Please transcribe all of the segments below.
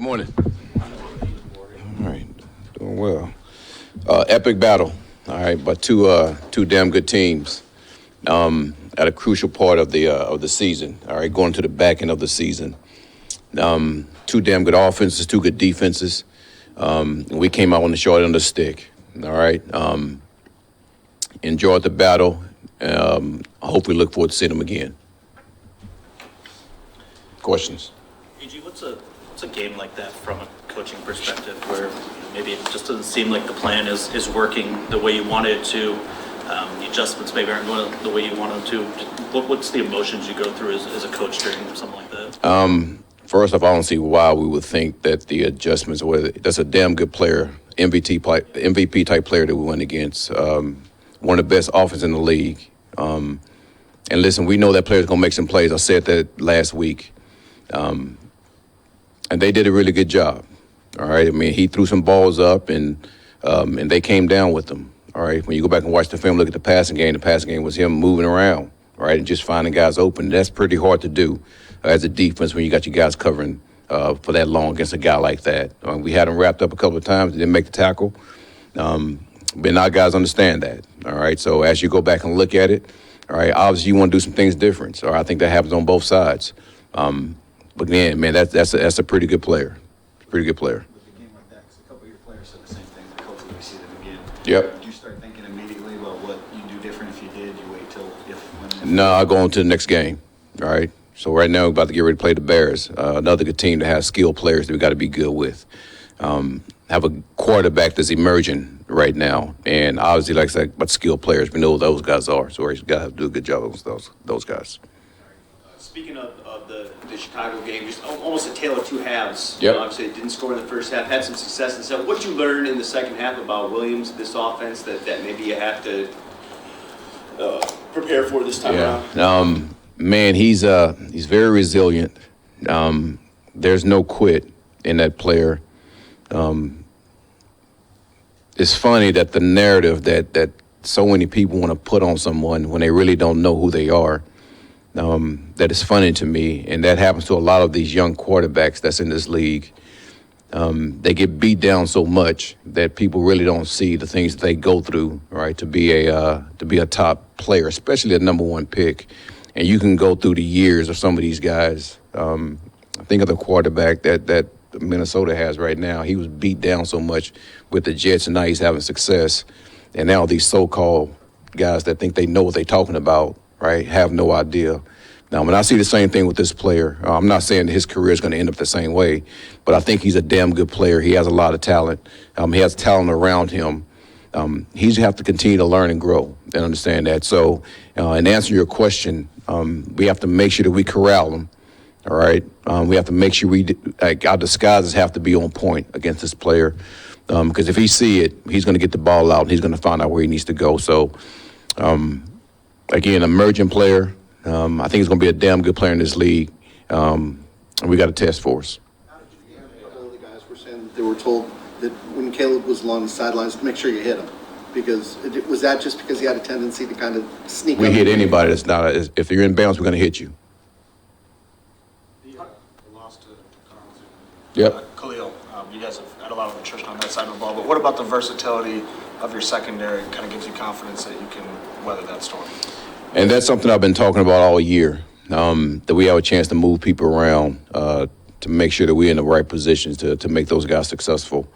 Good morning. All right, doing well. Epic battle. All right, but two damn good teams at a crucial part of the season. All right, going to the back end of the season. Two damn good offenses, two good defenses. We came out on the short end of the stick. All right. Enjoyed the battle. Hopefully, look forward to seeing them again. Questions? AG, what's a game like that from a coaching perspective where maybe it just doesn't seem like the plan is working the way you want it to, the adjustments maybe aren't going the way you want them to? What's the emotions you go through as a coach during something like that? First off, I don't see why we would think that the adjustments, that's a damn good player, MVP type player that we went against, one of the best offenses in the league. And listen, we know that player's going to make some plays. I said that last week. And they did a really good job. All right. I mean, he threw some balls up and they came down with them. All right. When you go back and watch the film, look at the passing game was him moving around, right, and just finding guys open. That's pretty hard to do as a defense when you got your guys covering for that long against a guy like that. We had him wrapped up a couple of times, didn't make the tackle. But our guys understand that. All right. So as you go back and look at it, all right, obviously you want to do some things different. So I think that happens on both sides. But again, man, that's a pretty good player. Pretty good player. With a game like that, because a couple of your players said the same thing. The coach would see them again. Yep. Did you start thinking immediately about what you do different if you did? You wait till when? No, I go on to the next game. All right. So right now we're about to get ready to play the Bears. Another good team that has skilled players that we got to be good with. Have a quarterback that's emerging right now, and obviously, like I said, but skilled players, we know who those guys are. So we got to do a good job with those guys. Speaking of the Chicago game, just almost a tale of two halves. Yep. Obviously, it didn't score in the first half, had some success in the second. What did you learn in the second half about Williams, this offense, that maybe you have to prepare for this time around? Man, he's very resilient. There's no quit in that player. It's funny that the narrative that so many people want to put on someone when they really don't know who they are, that is funny to me. And that happens to a lot of these young quarterbacks that's in this league. They get beat down so much that people really don't see the things that they go through, right, to be a top player, especially a number one pick. And you can go through the years of some of these guys. Think of the quarterback that Minnesota has right now. He was beat down so much with the Jets, and now he's having success. And now these so-called guys that think they know what they're talking about, right, have no idea. Now, when I see the same thing with this player, I'm not saying that his career is going to end up the same way, but I think he's a damn good player. He has a lot of talent. He has talent around him. He's have to continue to learn and grow and understand that. So, in answer to your question, we have to make sure that we corral him. All right, we have to make sure our disguises have to be on point against this player, because if he see it, he's going to get the ball out and he's going to find out where he needs to go. So, again, emerging player. I think he's going to be a damn good player in this league. And we got a test for us. A couple of the guys were saying that they were told that when Caleb was along the sidelines to make sure you hit him, because was that just because he had a tendency to kind of sneak? We up hit anybody that's not. If you're in bounds, we're going to hit you. Yep. Khalil, you guys have had a lot of attrition on that side of the ball, but what about the versatility of your secondary kind of gives you confidence that you can weather that storm? And that's something I've been talking about all year, that we have a chance to move people around to make sure that we're in the right positions to make those guys successful.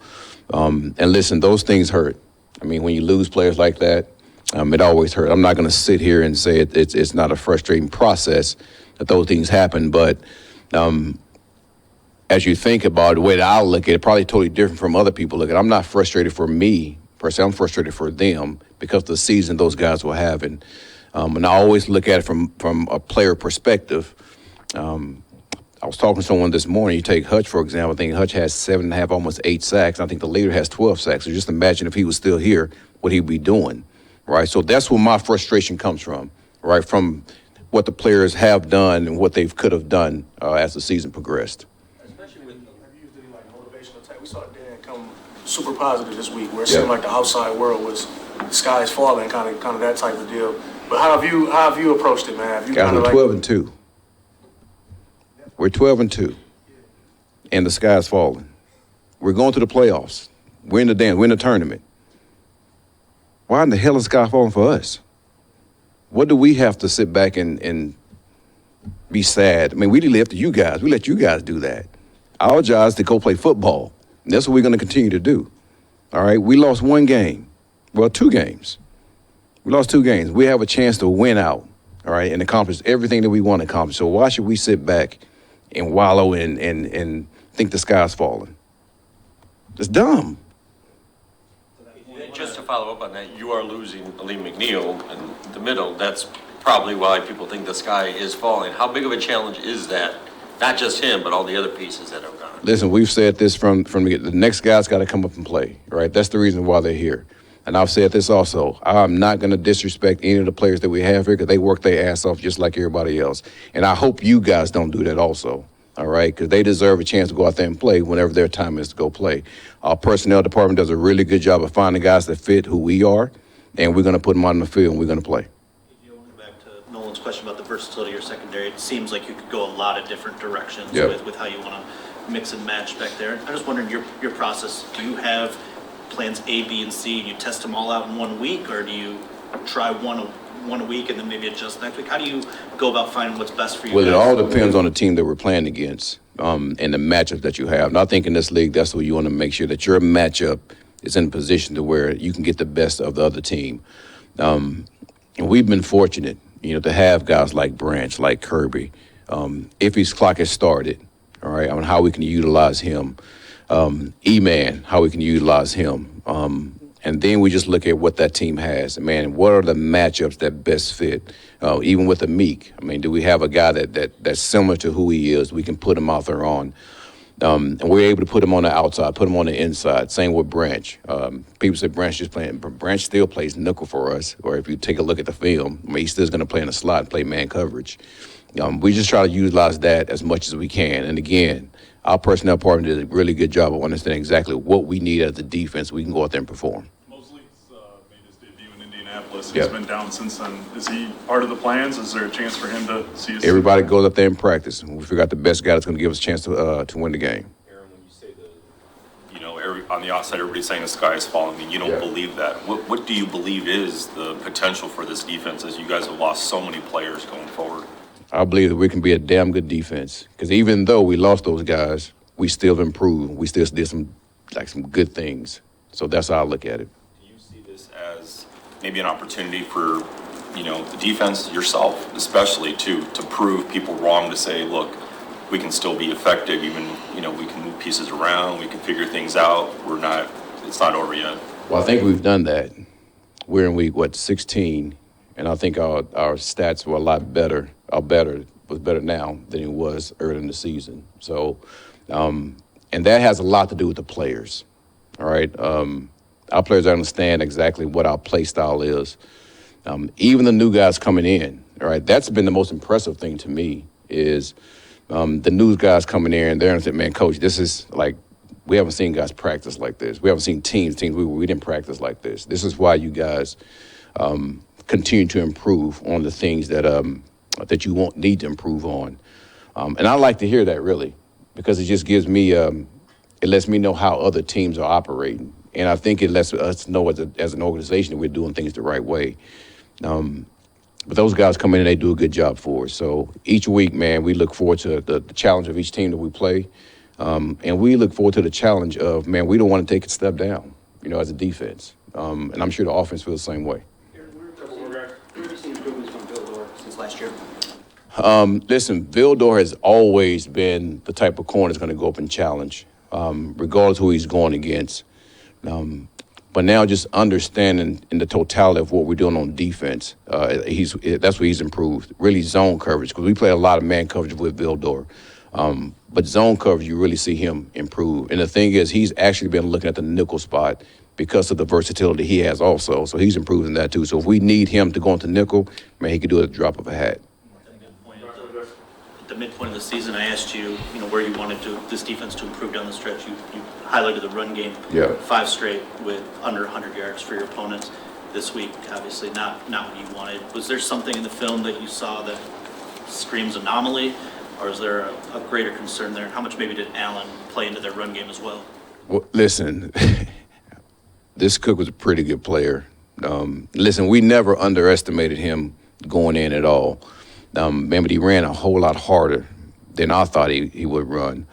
And listen, those things hurt. I mean, when you lose players like that, it always hurts. I'm not going to sit here and say it's not a frustrating process that those things happen, but as you think about it, the way that I look at it, probably totally different from other people look at it. I'm not frustrated for me, per se. I'm frustrated for them because of the season those guys were having. And I always look at it from a player perspective. I was talking to someone this morning. You take Hutch, for example. I think Hutch has 7.5, almost 8 sacks. I think the leader has 12 sacks. So just imagine if he was still here, what he'd be doing, right? So that's where my frustration comes from, right, from what the players have done and what they could have done as the season progressed. Especially when you used any like motivational type. We saw Dan come super positive this week, where it seemed like the outside world was the sky is falling, kind of that type of deal. But how have you approached it, man? Have you Guys, we're 12-2. We're 12-2. and the sky's falling. We're going to the playoffs. We're in the dance. We're in the tournament. Why in the hell is the sky falling for us? What do we have to sit back and be sad? I mean, we left to you guys. We let you guys do that. Our job is to go play football. And that's what we're going to continue to do. All right? We lost one game. Well, 2 games. We lost 2 games. We have a chance to win out, all right, and accomplish everything that we want to accomplish. So why should we sit back and wallow and think the sky's falling? It's dumb. Just to follow up on that, you are losing Aleem McNeil in the middle. That's probably why people think the sky is falling. How big of a challenge is that? Not just him, but all the other pieces that have gone. Listen, we've said this from the next guy's got to come up and play, right? That's the reason why they're here. And I've said this also. I'm not going to disrespect any of the players that we have here because they work their ass off just like everybody else. And I hope you guys don't do that also, all right? Because they deserve a chance to go out there and play whenever their time is to go play. Our personnel department does a really good job of finding guys that fit who we are, and we're going to put them on the field and we're going to play. Back to Nolan's question about the versatility of your secondary, it seems like you could go a lot of different directions Yep. with how you want to mix and match back there. I'm just wondering your process. Do you have plans A, B, and C, and you test them all out in 1 week, or do you try one a week and then maybe adjust next week? How do you go about finding what's best for you? Well, it guys? all depends on the team that we're playing against and the matchups that you have. And I think in this league, that's what you want to make sure that your matchup is in a position to where you can get the best of the other team. And we've been fortunate, to have guys like Branch, like Kirby. If his clock has started, all right, on how we can utilize him. E-Man, how we can utilize him. And then we just look at what that team has. Man, what are the matchups that best fit? Even with the Meek, I mean, do we have a guy that's similar to who he is? We can put him out there on. And we're able to put him on the outside, put him on the inside. Same with Branch. People say Branch just playing, but Branch still plays nickel for us. Or if you take a look at the film, I mean, he's still going to play in the slot and play man coverage. We just try to utilize that as much as we can. And again, our personnel department did a really good job of understanding exactly what we need as a defense. We can go out there and perform. Mosley's made his debut in Indianapolis. Yep. He's been down since then. Is he part of the plans? Is there a chance for him to see his... Everybody goes up there and practice. We figure out the best guy that's going to give us a chance to win the game. Aaron, when you say on the outside, everybody's saying the sky is falling. I mean, you don't believe that. What do you believe is the potential for this defense as you guys have lost so many players going forward? I believe that we can be a damn good defense because even though we lost those guys, we still improved. We still did some good things. So that's how I look at it. Do you see this as maybe an opportunity for, the defense, yourself especially, to prove people wrong, to say, look, we can still be effective, even, we can move pieces around, we can figure things out. It's not over yet. Well, I think we've done that. We're in week, 16, and I think our stats were a lot better. Was better now than it was early in the season. So, and that has a lot to do with the players, all right? Our players understand exactly what our play style is. Even the new guys coming in, all right? That's been the most impressive thing to me is the new guys coming in and they're saying, man, coach, this is like, we haven't seen guys practice like this. We haven't seen teams we didn't practice like this. This is why you guys continue to improve on the things that you won't need to improve on. And I like to hear that, really, because it just gives me, it lets me know how other teams are operating. And I think it lets us know as an organization that we're doing things the right way. But those guys come in and they do a good job for us. So each week, man, we look forward to the challenge of each team that we play. And we look forward to the challenge of, man, we don't want to take a step down, as a defense. And I'm sure the offense feels the same way. Where have you seen improvements from Vildor since last year? Listen, Vildor has always been the type of corner that's going to go up and challenge, regardless of who he's going against. But now just understanding in the totality of what we're doing on defense, that's where he's improved. Really zone coverage, because we play a lot of man coverage with Vildor. But zone coverage, you really see him improve. And the thing is, he's actually been looking at the nickel spot because of the versatility he has also. So he's improving that too. So if we need him to go into nickel, man, he could do it at the drop of a hat. At the midpoint of the season, I asked you, where you wanted this defense to improve down the stretch. You highlighted the run game. Yeah. 5 straight with under 100 yards for your opponents. This week, obviously not what you wanted. Was there something in the film that you saw that screams anomaly? or is there a greater concern there? And how much maybe did Allen play into their run game as well? Well, listen, this Cook was a pretty good player. Listen, we never underestimated him going in at all. Remember, he ran a whole lot harder than I thought he would run.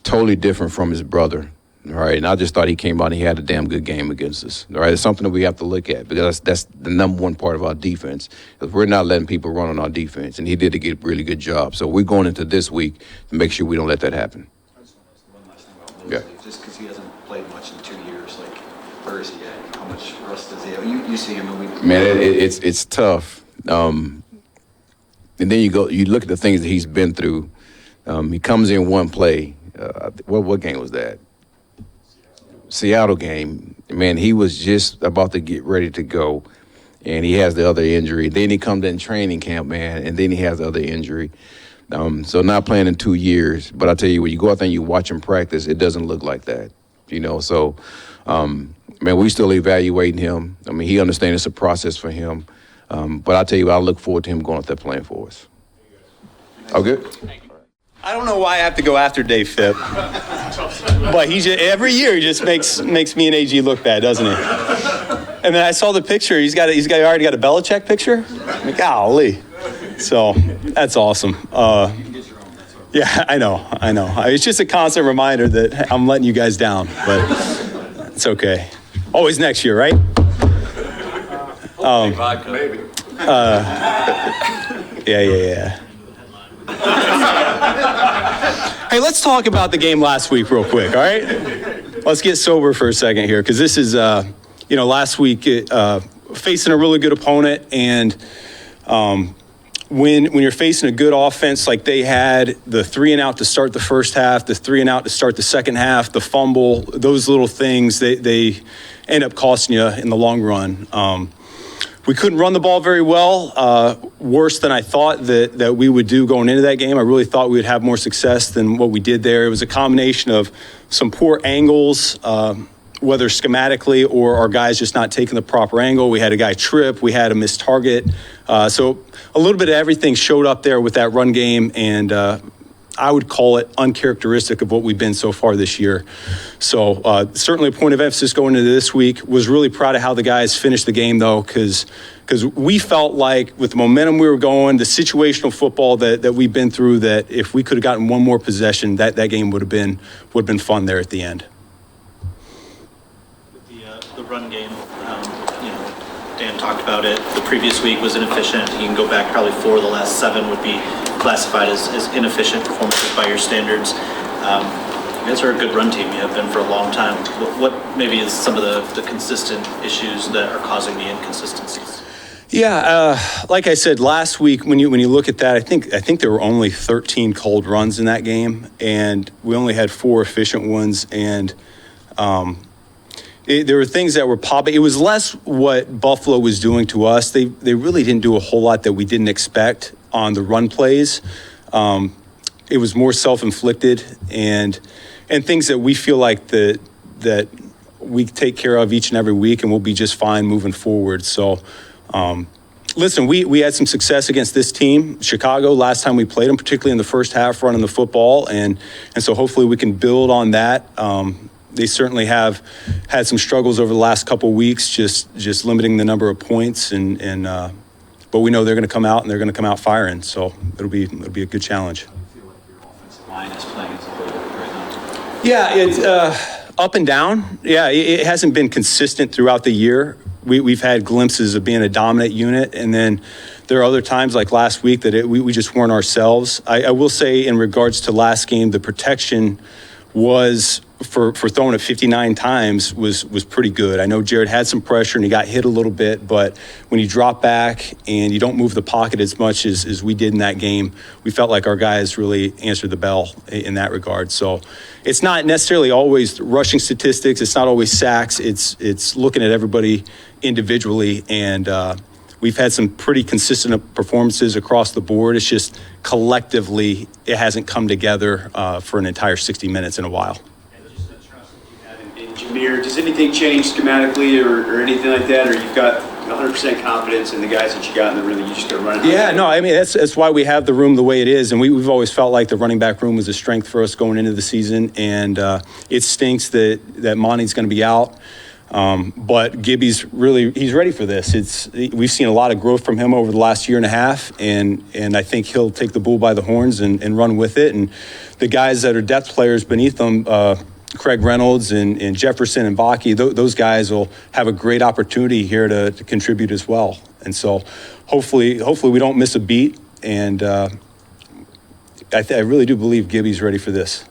Totally different from his brother. All right, and I just thought he came out and he had a damn good game against us. All right, it's something that we have to look at because that's the number one part of our defense. Because we're not letting people run on our defense, and he did a really good job. So we're going into this week to make sure we don't let that happen. I just want to ask one last thing about Mosley. Yeah. Just because he hasn't played much in 2 years, like, where is he at? How much rust does he have? You see him and we... Man, it's tough. And then you look at the things that he's been through. He comes in one play. What game was that? Seattle game. Man, he was just about to get ready to go, and he has the other injury. Then he comes in training camp, man, and then he has the other injury. So not playing in 2 years. But I tell you, when you go out there and you watch him practice, it doesn't look like that, So, man, we still evaluating him. I mean, he understands it's a process for him. But I tell you, I look forward to him going out there playing for us. Oh, good? I don't know why I have to go after Dave Fipp, but every year he just makes me and AG look bad, doesn't he? And then I saw the picture. He's already got a Belichick picture. I'm like, golly. So that's awesome. Yeah, I know. It's just a constant reminder that I'm letting you guys down, but it's okay. Always next year, right? Maybe. Yeah. Hey, let's talk about the game last week real quick, all right? Let's get sober for a second here, because this is, last week facing a really good opponent, and when you're facing a good offense like they had, the 3-and-out to start the first half, the 3-and-out to start the second half, the fumble, those little things, they end up costing you in the long run. We couldn't run the ball very well, worse than I thought that we would do going into that game. I really thought we would have more success than what we did there. It was a combination of some poor angles, whether schematically or our guys just not taking the proper angle. We had a guy trip. We had a missed target. So a little bit of everything showed up there with that run game, and I would call it uncharacteristic of what we've been so far this year. So certainly a point of emphasis going into this week. Was really proud of how the guys finished the game, though, because we felt like with the momentum we were going, the situational football that we've been through, that if we could have gotten one more possession, that game would have been fun there at the end. The run game, Dan talked about it. The previous week was inefficient. You can go back probably 4 of the last 7 would be classified as inefficient performances by your standards. You guys are a good run team. You have been for a long time. What maybe is some of the consistent issues that are causing the inconsistencies? Yeah, like I said last week, when you look at that, I think there were only 13 cold runs in that game, and we only had 4 efficient ones, and there were things that were popping. It was less what Buffalo was doing to us. They really didn't do a whole lot that we didn't expect on the run plays. It was more self-inflicted and things that we feel like that we take care of each and every week, and we'll be just fine moving forward. So, listen, we had some success against this team, Chicago, last time we played them, particularly in the first half running the football, and so hopefully we can build on that. They certainly have had some struggles over the last couple of weeks, just limiting the number of points, but we know they're going to come out and they're going to come out firing. So it'll be a good challenge. How do you feel like your offensive line is playing as a whole right now? Yeah, it's up and down. Yeah, it hasn't been consistent throughout the year. We've had glimpses of being a dominant unit, and then there are other times like last week that we just weren't ourselves. I will say in regards to last game, the protection was for throwing it 59 times was pretty good. I know Jared had some pressure and he got hit a little bit, but when you drop back and you don't move the pocket as much as we did in that game, we felt like our guys really answered the bell in that regard. So it's not necessarily always rushing statistics. It's not always sacks. It's looking at everybody individually, and we've had some pretty consistent performances across the board. It's just collectively it hasn't come together for an entire 60 minutes in a while. Jameer, does anything change schematically or anything like that, or you've got 100% confidence in the guys that you got in the room that you just got to run it? Yeah, no, I mean, that's why we have the room the way it is. And we've always felt like the running back room was a strength for us going into the season. And it stinks that Monty's going to be out. But Gibby's he's ready for this. We've seen a lot of growth from him over the last year and a half. And I think he'll take the bull by the horns and run with it. And the guys that are depth players beneath him, Craig Reynolds and Jefferson and Bakke, those guys will have a great opportunity here to contribute as well. And so hopefully we don't miss a beat. And I really do believe Gibby's ready for this.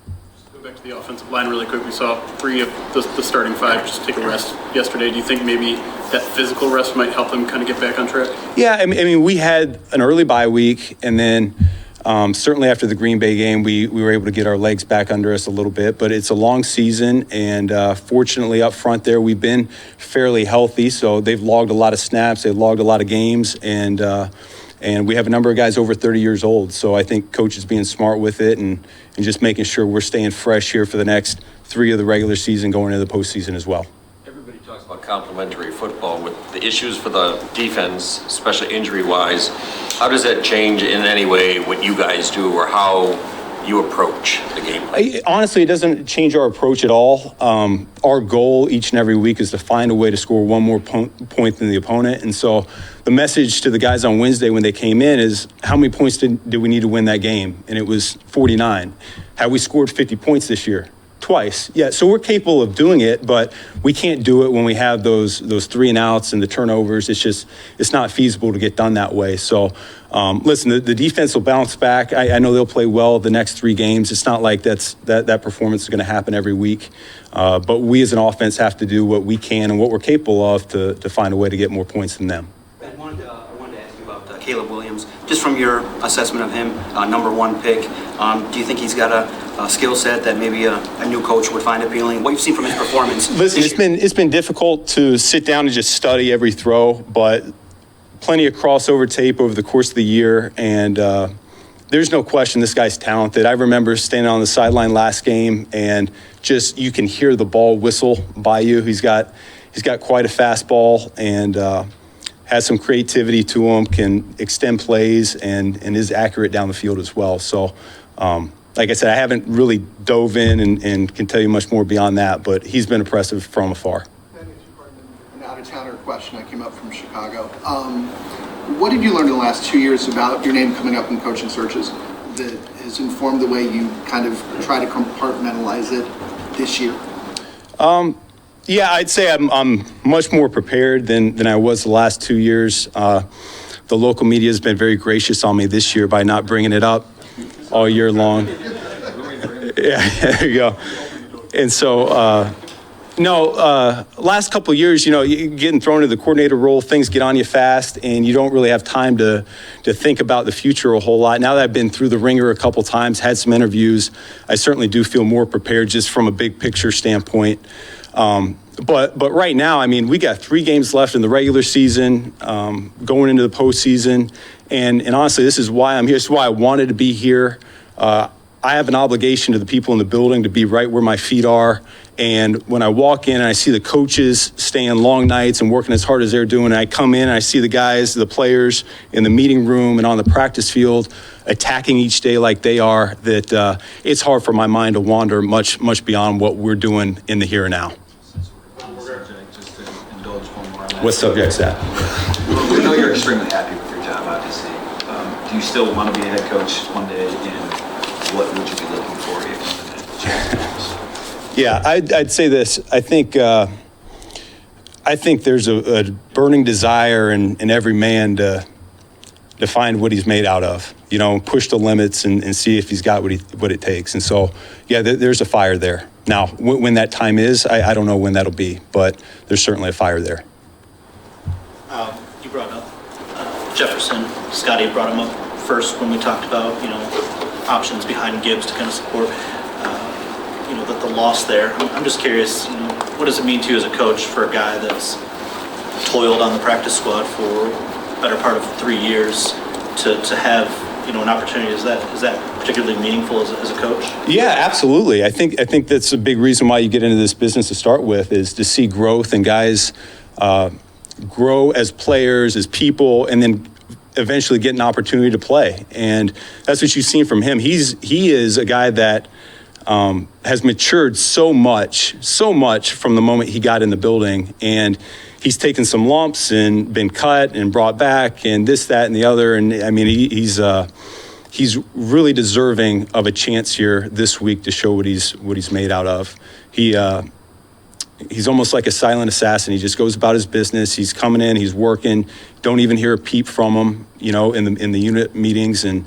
Go back to the offensive line really quick. We saw 3 of the starting 5 just take a rest yesterday. Do you think maybe that physical rest might help them kind of get back on track? Yeah, I mean, we had an early bye week, and then certainly after the Green Bay game, we were able to get our legs back under us a little bit. But it's a long season, and fortunately up front there, we've been fairly healthy. So they've logged a lot of snaps, they've logged a lot of games, and we have a number of guys over 30 years old. So I think coach is being smart with it and just making sure we're staying fresh here for the next 3 of the regular season going into the postseason as well. Everybody talks about complementary football with the issues for the defense, especially injury-wise. How does that change in any way what you guys do or how you approach the game? Honestly, it doesn't change our approach at all. Our goal each and every week is to find a way to score one more point than the opponent. And so the message to the guys on Wednesday when they came in is, how many points did we need to win that game? And it was 49. Have we scored 50 points this year? Twice. Yeah, so we're capable of doing it, but we can't do it when we have those 3 and outs and the turnovers. It's not feasible to get done that way. So listen, the defense will bounce back. I know they'll play well the next 3 games. It's not like that performance is going to happen every week. But we as an offense have to do what we can and what we're capable of to find a way to get more points than them. I wanted to ask you about Caleb Williams. Just from your assessment of him, number 1 pick, do you think he's got a skill set that maybe a new coach would find appealing? What you've seen from his performance? Listen, it's been difficult to sit down and just study every throw, but plenty of crossover tape over the course of the year, and there's no question this guy's talented. I remember standing on the sideline last game, and just you can hear the ball whistle by you. He's got quite a fastball, and has some creativity to him, can extend plays, and is accurate down the field as well. So, like I said, I haven't really dove in and can tell you much more beyond that, but he's been impressive from afar. An out-of-towner question. I came up from Chicago. What did you learn in the last 2 years about your name coming up in coaching searches that has informed the way you kind of try to compartmentalize it this year? Yeah, I'd say I'm much more prepared than I was the last 2 years. The local media has been very gracious on me this year by not bringing it up all year long. Yeah, there you go. And so, last couple of years, you getting thrown into the coordinator role, things get on you fast, and you don't really have time to think about the future a whole lot. Now that I've been through the ringer a couple times, had some interviews, I certainly do feel more prepared just from a big picture standpoint. But right now, I mean, we got 3 games left in the regular season, going into the postseason, and honestly, this is why I'm here. This is why I wanted to be here. I have an obligation to the people in the building to be right where my feet are. And when I walk in and I see the coaches staying long nights and working as hard as they're doing, and I come in and I see the guys, the players in the meeting room and on the practice field attacking each day like they are, that it's hard for my mind to wander much beyond what we're doing in the here and now. Just to indulge one more on that. What subject's that? We know you're extremely happy with your job, obviously. Do you still want to be a head coach one day, and what would you be looking for if you wanted to? Yeah, I'd say this. I think there's a burning desire in every man to find what he's made out of, push the limits and see if he's got what it takes. And so, yeah, there's a fire there. Now, when that time is, I don't know when that'll be, but there's certainly a fire there. You brought up Jefferson. Scotty brought him up first when we talked about, options behind Gibbs to kind of support, the loss there. I'm just curious, what does it mean to you as a coach for a guy that's toiled on the practice squad for the better part of 3 years to have, an opportunity? Is that particularly meaningful as a coach? Yeah, absolutely. I think that's a big reason why you get into this business to start with, is to see growth and guys grow as players, as people, and then eventually get an opportunity to play. And that's what you've seen from him. He is a guy that has matured so much from the moment he got in the building. And he's taken some lumps and been cut and brought back and this, that, and the other. And I mean, he's really deserving of a chance here this week to show what he's made out of. He's almost like a silent assassin. He just goes about his business. He's coming in, he's working. Don't even hear a peep from him, in the unit meetings. And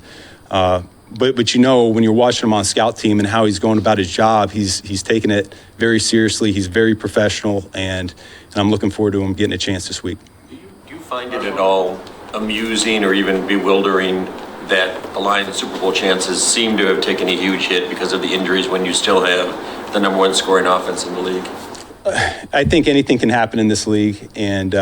but when you're watching him on scout team and how he's going about his job, he's taking it very seriously. He's very professional, and I'm looking forward to him getting a chance this week. Do you find it at all amusing or even bewildering that the Lions' Super Bowl chances seem to have taken a huge hit because of the injuries when you still have the number one scoring offense in the league? I think anything can happen in this league, and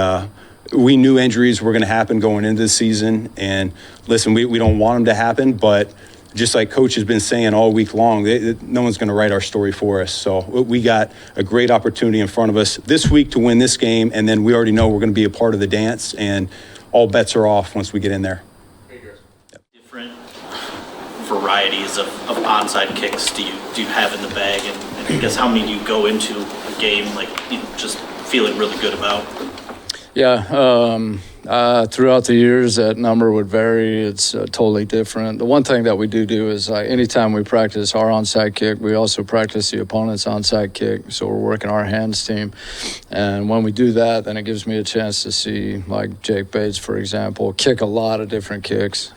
we knew injuries were going to happen going into the season. And listen, we don't want them to happen, but just like Coach has been saying all week long, no one's going to write our story for us. So we got a great opportunity in front of us this week to win this game, and then we already know we're going to be a part of the dance, and all bets are off once we get in there. Different varieties of onside kicks do you have in the bag, and I guess how many do you go into a game just feeling really good about? Yeah, throughout the years that number would vary. It's totally different. The one thing that we do is anytime we practice our onside kick, we also practice the opponent's onside kick. So we're working our hands team, and when we do that, then it gives me a chance to see like Jake Bates, for example, kick a lot of different kicks.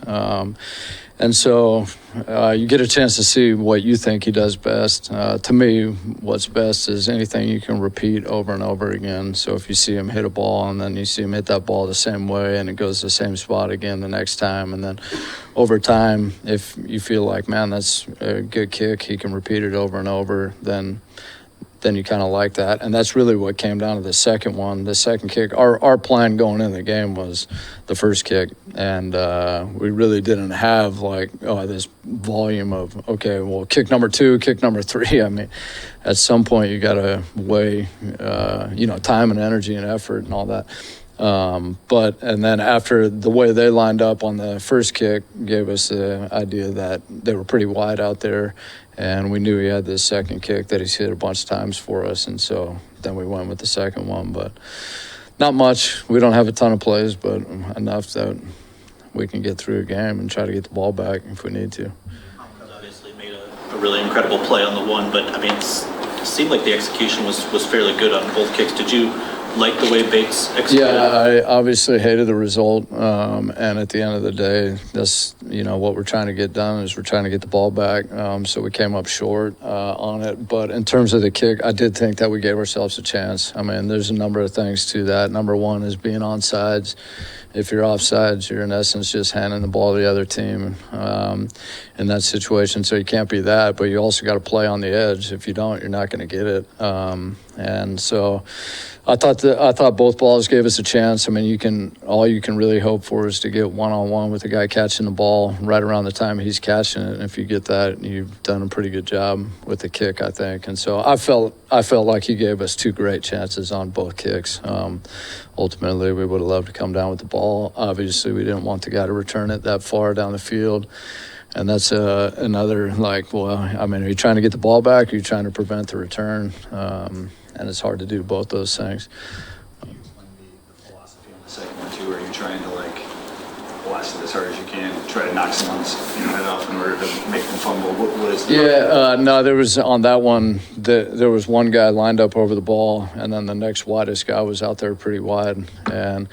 And so you get a chance to see what you think he does best. To me, what's best is anything you can repeat over and over again. So if you see him hit a ball and then you see him hit that ball the same way and it goes to the same spot again the next time, and then over time, if you feel like, man, that's a good kick, he can repeat it over and over, then you kind of like that. And that's really what came down to the second one. The second kick, our plan going into the game was the first kick. And we really didn't have this volume of, okay, well, kick number 2, kick number 3. I mean, at some point you got to weigh, time and energy and effort and all that. And then after the way they lined up on the first kick gave us the idea that they were pretty wide out there. And we knew he had this second kick that he's hit a bunch of times for us. And so then we went with the second one. But not much. We don't have a ton of plays, but enough that we can get through a game and try to get the ball back if we need to. Obviously made a really incredible play on the one, but I mean, it seemed like the execution was fairly good on both kicks. Did you like the way Bates executed? Yeah, I obviously hated the result, and at the end of the day, that's what we're trying to get done is we're trying to get the ball back. So we came up short on it, but in terms of the kick, I did think that we gave ourselves a chance. I mean, there's a number of things to that. Number one is being onside. If you're offsides, you're in essence just handing the ball to the other team in that situation. So you can't be that, but you also got to play on the edge. If you don't, you're not going to get it. And so I thought both balls gave us a chance. I mean, all you can really hope for is to get one-on-one with the guy catching the ball right around the time he's catching it. And if you get that, you've done a pretty good job with the kick, I think. And so I felt like he gave us 2 great chances on both kicks. Ultimately, we would have loved to come down with the ball. Obviously, we didn't want the guy to return it that far down the field. And that's another, are you trying to get the ball back or are you trying to prevent the return? And it's hard to do both those things. Can you explain the philosophy on the second one, too? Are you trying to, blast it as hard as you can, try to knock someone's head off in order to make them fumble? What is the no, there was on that one, there was one guy lined up over the ball, and then the next widest guy was out there pretty wide. And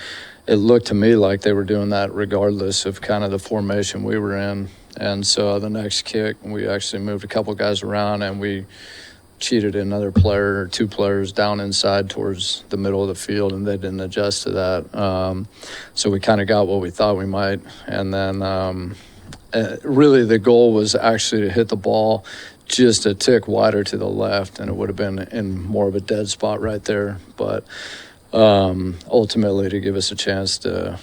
it looked to me like they were doing that regardless of kind of the formation we were in. And so the next kick, we actually moved a couple guys around, and we cheated another player or 2 players down inside towards the middle of the field, and they didn't adjust to that. So we kind of got what we thought we might. And then really the goal was actually to hit the ball just a tick wider to the left, and it would have been in more of a dead spot right there. But ultimately to give us a chance to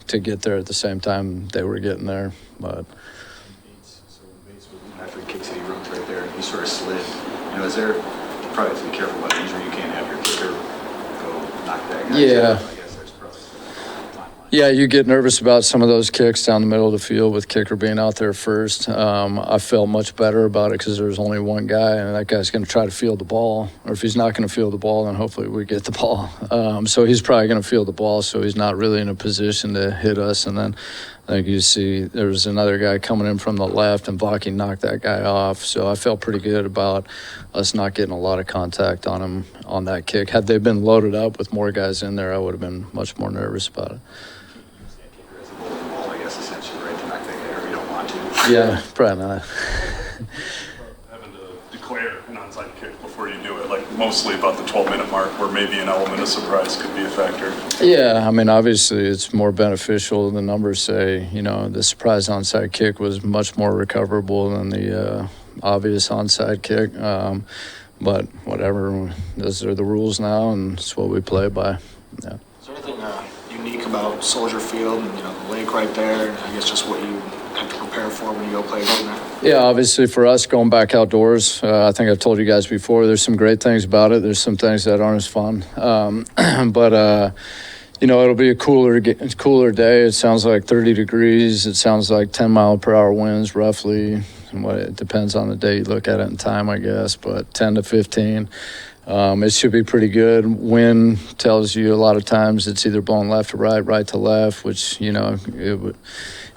get there at the same time they were getting there. But Bates, after he kicks it, he runs right there, and he sort of slid. Is there, you probably have to be careful about injury. You can't have your kicker go knock that guy out. I guess there's Yeah, you get nervous about some of those kicks down the middle of the field with kicker being out there first. I felt much better about it because there's only one guy, and that guy's going to try to field the ball. Or if he's not going to field the ball, then hopefully we get the ball. So he's probably going to field the ball, so he's not really in a position to hit us. And then I think you see there was another guy coming in from the left, and Vaki knocked that guy off. So I felt pretty good about us not getting a lot of contact on him on that kick. Had they been loaded up with more guys in there, I would have been much more nervous about it. Yeah, probably not. Having to declare an onside kick before you do it, like mostly about the 12-minute mark where maybe an element of surprise could be a factor. Yeah, I mean, obviously it's more beneficial. The numbers say, you know, the surprise onside kick was much more recoverable than the obvious onside kick. But whatever, those are the rules now, and it's what we play by. Yeah. Is there anything unique about Soldier Field and, the lake right there, and I guess just what you have to prepare for when you go play down there? Yeah, obviously for us going back outdoors, I think I've told you guys before, there's some great things about it. There's some things that aren't as fun. But it'll be a cooler day. It sounds like 30 degrees. It sounds like 10-mile-per-hour winds roughly. And it depends on the day you look at it in time, I guess, but 10 to 15. It should be pretty good. Wind tells you a lot of times it's either blowing left to right, right to left, which,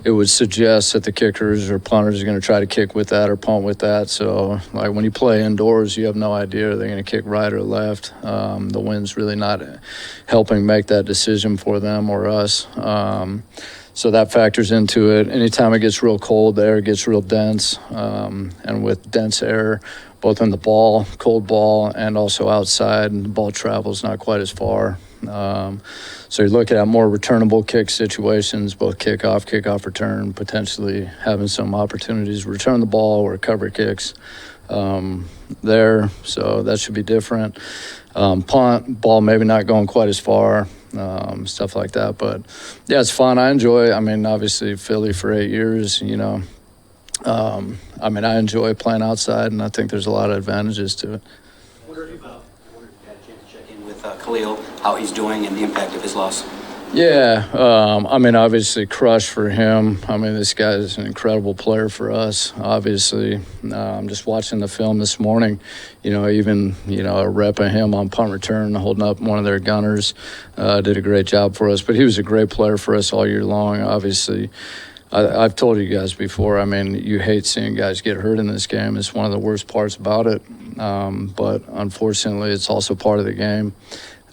it would suggest that the kickers or punters are going to try to kick with that or punt with that. So, like when you play indoors, you have no idea are they going to kick right or left. The wind's really not helping make that decision for them or us. So that factors into it. Anytime it gets real cold, the air gets real dense. And with dense air, both in the ball, cold ball, and also outside, and the ball travels not quite as far. So you're looking at more returnable kick situations, both kickoff return, potentially having some opportunities to return the ball or recover kicks there. So that should be different. Punt, ball maybe not going quite as far, stuff like that. But, yeah, it's fun. I enjoy it. I mean, obviously Philly for 8 years, I enjoy playing outside, and I think there's a lot of advantages to it. I wonder if you had a chance to check in with Khalil, how he's doing and the impact of his loss. Yeah, obviously crush for him. This guy is an incredible player for us, obviously. I'm just watching the film this morning, a rep of him on punt return, holding up one of their gunners, did a great job for us. But he was a great player for us all year long, obviously. I've told you guys before, you hate seeing guys get hurt in this game. It's one of the worst parts about it. But unfortunately, it's also part of the game.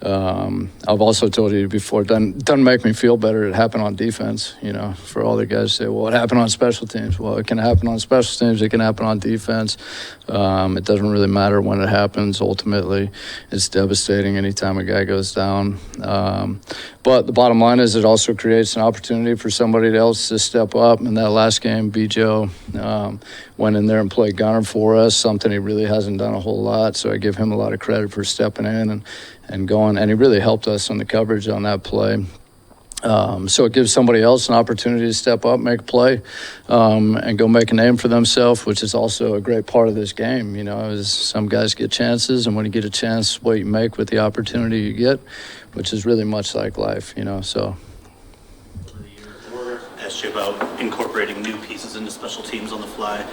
I've also told you before, it doesn't make me feel better. It happened on defense, for all the guys say, well, it happened on special teams. Well, it can happen on special teams. It can happen on defense. It doesn't really matter when it happens. Ultimately, it's devastating anytime a guy goes down. But the bottom line is it also creates an opportunity for somebody else to step up. In that last game, Bijo went in there and played gunner for us, something he really hasn't done a whole lot. So I give him a lot of credit for stepping in and going. And he really helped us on the coverage on that play. So it gives somebody else an opportunity to step up, make a play, and go make a name for themselves, which is also a great part of this game. As some guys get chances, and when you get a chance, what you make with the opportunity you get, which is really much like life, so. Asked you about incorporating new pieces into special teams on the fly.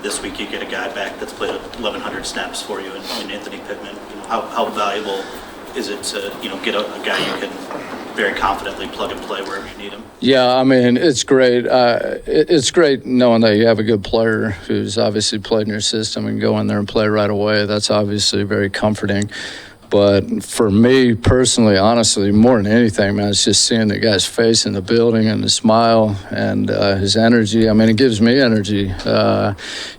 This week you get a guy back that's played 1,100 snaps for you in Anthony Pittman. How valuable is it to get a guy you can very confidently plug and play wherever you need him? Yeah, it's great. It's great knowing that you have a good player who's obviously played in your system and go in there and play right away. That's obviously very comforting. But for me personally, honestly, more than anything, man, it's just seeing the guy's face in the building and the smile and his energy. It gives me energy.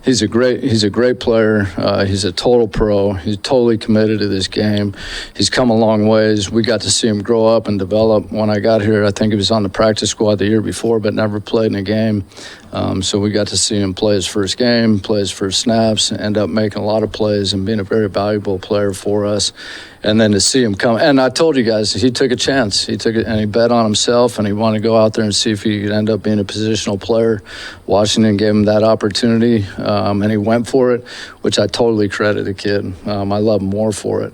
He's a great player. He's a total pro. He's totally committed to this game. He's come a long ways. We got to see him grow up and develop. When I got here, I think he was on the practice squad the year before, but never played in a game. So we got to see him play his first game, play his first snaps, end up making a lot of plays and being a very valuable player for us. And then to see him come, and I told you guys, he took a chance. He took it, and he bet on himself, and he wanted to go out there and see if he could end up being a positional player. Washington gave him that opportunity, and he went for it, which I totally credit the kid. I love him more for it.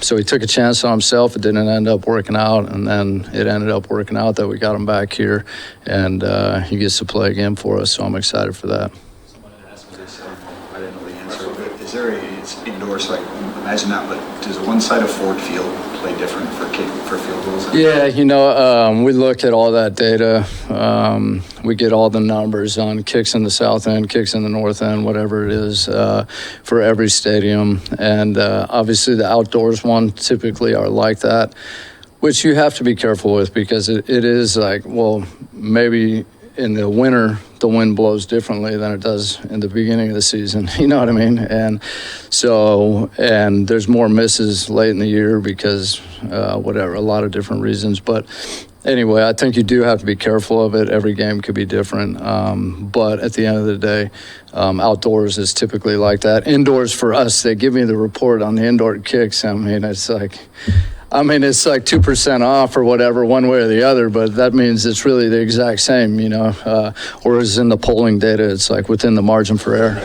So he took a chance on himself. It didn't end up working out, and then it ended up working out that we got him back here, and he gets to play again for us, so I'm excited for that. Someone had asked me this, I didn't know the answer, but is there it's indoor, so I imagine that, but does one side of Ford Field play different for field goals? Yeah, you know, we look at all that data. We get all the numbers on kicks in the south end, kicks in the north end, whatever it is, for every stadium. And obviously the outdoors one typically are like that, which you have to be careful with because it is like, well, maybe in the winter, the wind blows differently than it does in the beginning of the season. You know what I mean? And so, and there's more misses late in the year because whatever, a lot of different reasons. But anyway, I think you do have to be careful of it. Every game could be different. But at the end of the day, outdoors is typically like that. Indoors for us, they give me the report on the indoor kicks. I mean, it's like 2% off or whatever, one way or the other, but that means it's really the exact same, you know. Whereas in the polling data, it's like within the margin for error.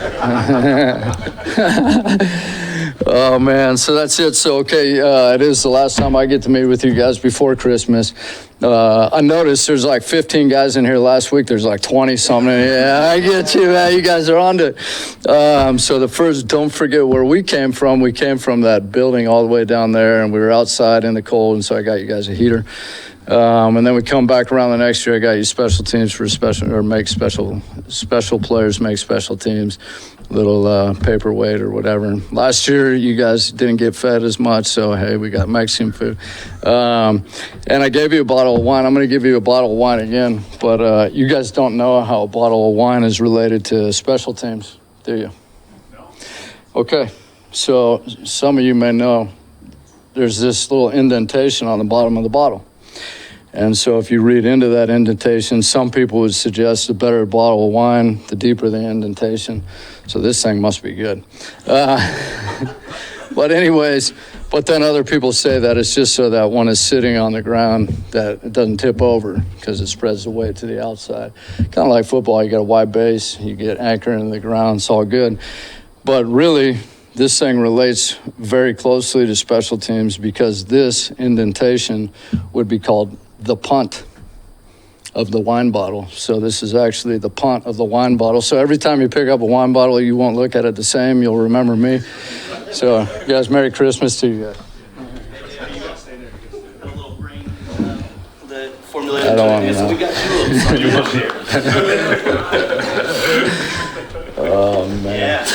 Oh, man, so that's it. So, okay, it is the last time I get to meet with you guys before Christmas. I noticed there's like 15 guys in here last week. There's like 20-something. Yeah, I get you, man. You guys are on to it. So the first, don't forget where we came from. We came from that building all the way down there, and we were outside in the cold, and so I got you guys a heater. And then we come back around the next year. I got you special teams for special players make special teams, little paperweight or whatever. Last year you guys didn't get fed as much, so hey, we got Mexican food. And I gave you a bottle of wine. I'm going to give you a bottle of wine again, but you guys don't know how a bottle of wine is related to special teams, do you? No. Okay, so some of you may know there's this little indentation on the bottom of the bottle. And so if you read into that indentation, some people would suggest the better a bottle of wine, the deeper the indentation. So this thing must be good. But anyways, but then other people say that it's just so that when it's sitting on the ground that it doesn't tip over because it spreads the weight to the outside. Kind of like football, you got a wide base, you get anchored in the ground, it's all good. But really, this thing relates very closely to special teams because this indentation would be called the punt of the wine bottle. So this is actually the punt of the wine bottle. So every time you pick up a wine bottle, you won't look at it the same. You'll remember me. So you guys, Merry Christmas to you guys. I don't want to know. Oh, man.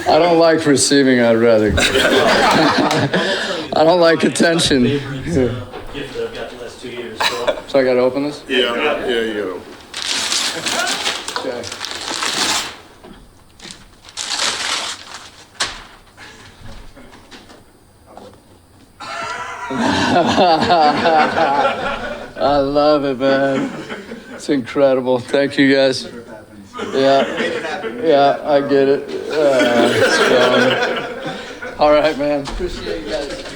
I don't like receiving. I'd rather. I don't like attention. Gift that I've got the last 2 years. So I got to open this? Yeah, you go. Okay. I love it, man. It's incredible. Thank you, guys. Yeah, I get it. All right, man. Appreciate you guys.